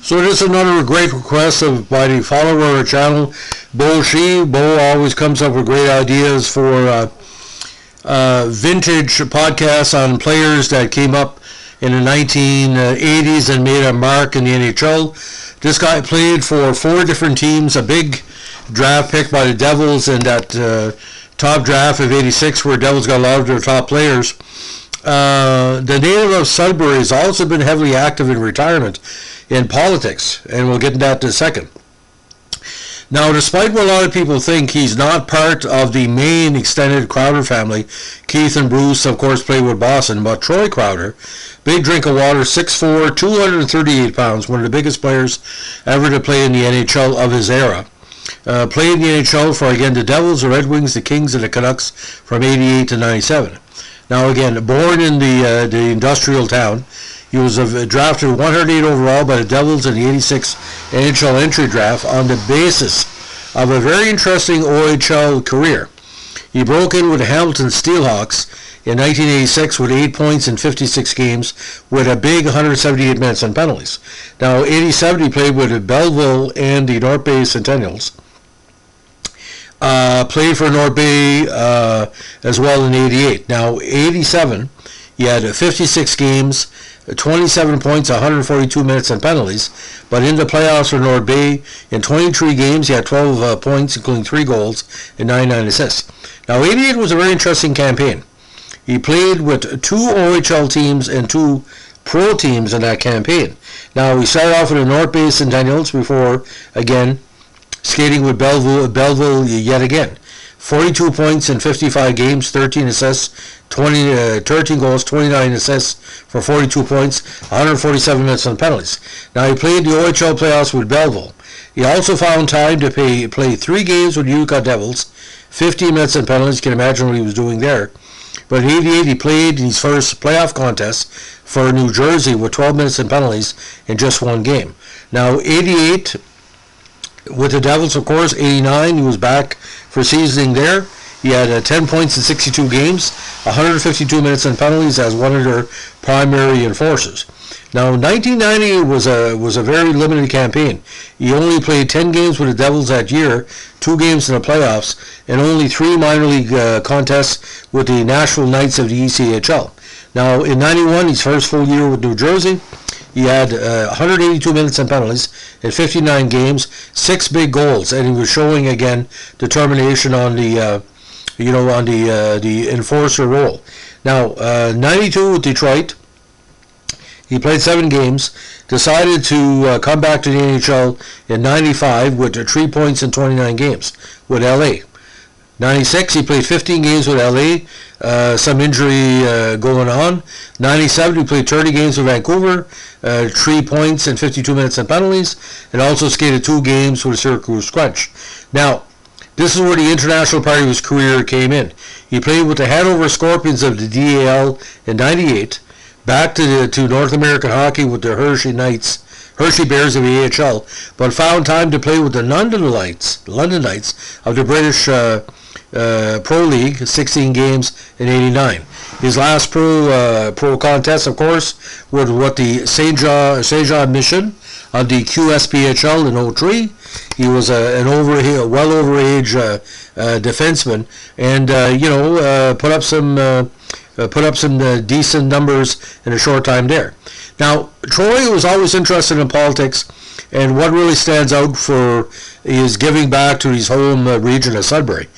So this is another great request by the follower of our channel, Bo Shi. Bo always comes up with great ideas for vintage podcasts on players that came up in the 1980s and made a mark in the NHL. This guy played for 4 different teams, a big draft pick by the Devils in that top draft of 86 where Devils got a lot of their top players. The native of Sudbury has also been heavily active in retirement in politics, and we'll get into that in a second. Now, despite what a lot of people think, he's not part of the main extended Crowder family. Keith and Bruce, of course, played with Boston, but Troy Crowder, big drink of water, 6'4", 238 pounds, one of the biggest players ever to play in the NHL of his era. Played in the NHL for, again, the Devils, the Red Wings, the Kings, and the Canucks from 88 to 97. Now, again, born in the industrial town, he was drafted 108 overall by the Devils in the 86 NHL entry draft on the basis of a very interesting OHL career. He broke in with the Hamilton Steelhawks in 1986 with 8 points in 56 games with a big 178 minutes on penalties. Now, 87 he played with Belleville and the North Bay Centennials. Played for North Bay as well in 88. Now, 87, he had 56 games, 27 points, 142 minutes and penalties, but in the playoffs for North Bay, in 23 games, he had 12 points, including 3 goals and 99 assists. Now, 88 was a very interesting campaign. He played with 2 OHL teams and 2 pro teams in that campaign. Now, we started off with the North Bay Centennials before, again, skating with Belleville yet again. 42 points in 55 games, 13 assists, 13 goals, 29 assists for 42 points, 147 minutes on penalties. Now, he played the OHL playoffs with Belleville. He also found time to play 3 games with the Utica Devils, 15 minutes on penalties. You can imagine what he was doing there. But in 88, he played in his first playoff contest for New Jersey with 12 minutes and penalties in just 1 game. Now, 88 with the Devils, of course. 89, he was back for seasoning there. He had 10 points in 62 games, 152 minutes and penalties as one of their primary enforcers. Now, 1990 was a very limited campaign. He only played 10 games with the Devils that year, 2 games in the playoffs, and only 3 minor league contests with the Nashville Knights of the ECHL. Now, in 91, his first full year with New Jersey, he had 182 minutes and penalties in 59 games, 6 big goals, and he was showing again determination on the the enforcer role. Now, 92 with Detroit, he played 7 games, decided to come back to the NHL in 95 with 3 points in 29 games with LA. 96, he played 15 games with LA, some injury going on. 97, he played 30 games with Vancouver, 3 points and 52 minutes and penalties, and also skated 2 games with the Syracuse Crunch. Now, this is where the international part of his career came in. He played with the Hanover Scorpions of the DAL in 98, back to North American hockey with the Hershey Bears of the AHL, but found time to play with the London Knights of the British Pro League, 16 games in 89. His last pro contest, of course, was with the Saint Jean Mission on the QSPHL in 03. He was an well over age defenseman, and put up some decent numbers in a short time there. Now, Troy was always interested in politics, and what really stands out for is giving back to his home region of Sudbury.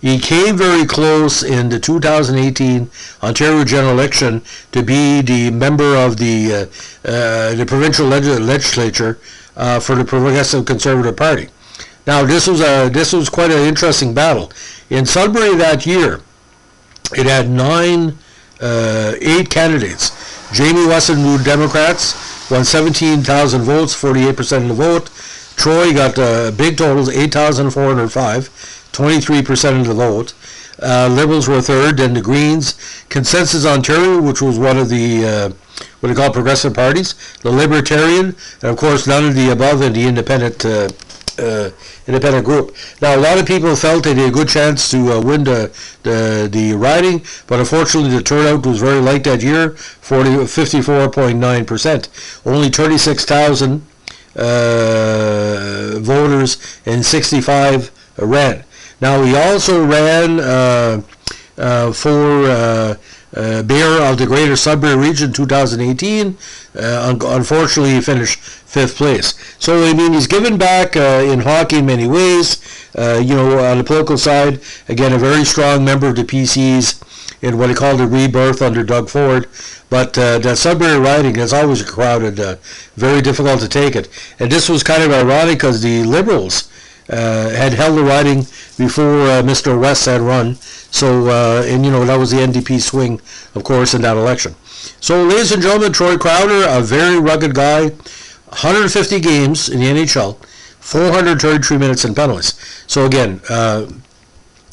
He came very close in the 2018 Ontario general election to be the member of the provincial legislature for the Progressive Conservative Party. Now, this was quite an interesting battle. In Sudbury that year, it had 8 candidates. Jamie Weston, New Democrats, won 17,000 votes, 48% of the vote. Troy got big totals, 8,405, 23% of the vote. Liberals were third, then the Greens. Consensus Ontario, which was one of the what they call progressive parties, the Libertarian, and of course none of the above, and the independent group. Now, a lot of people felt they had a good chance to win the riding, but unfortunately the turnout was very light that year, 54.9%. Only 36,000 voters and 65 ran. Now, he also ran for mayor of the Greater Sudbury Region 2018. Unfortunately, he finished 5th place. So, I mean, he's given back in hockey in many ways. On the political side, again, a very strong member of the PCs in what he called a rebirth under Doug Ford. But that Sudbury riding is always crowded, very difficult to take it. And this was kind of ironic because the Liberals had held the riding before Mr. West had run. So, that was the NDP swing, of course, in that election. So, ladies and gentlemen, Troy Crowder, a very rugged guy, 150 games in the NHL, 433 minutes and penalties. So, again,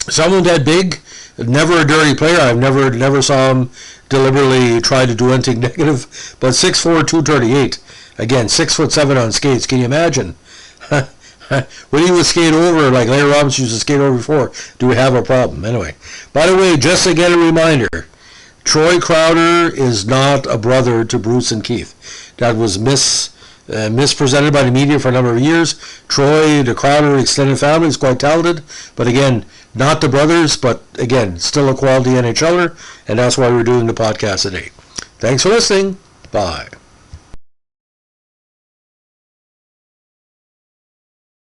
someone that big, never a dirty player. I've never saw him deliberately try to do anything negative. But 6'4", 238. Again, 6'7" on skates. Can you imagine? When he would skate over, like Larry Robinson used to skate over before, do we have a problem? Anyway, by the way, just again a reminder, Troy Crowder is not a brother to Bruce and Keith. That was mispresented by the media for a number of years. Troy, the Crowder extended family, is quite talented, but again, not the brothers, but again, still a quality NHLer, and that's why we're doing the podcast today. Thanks for listening. Bye.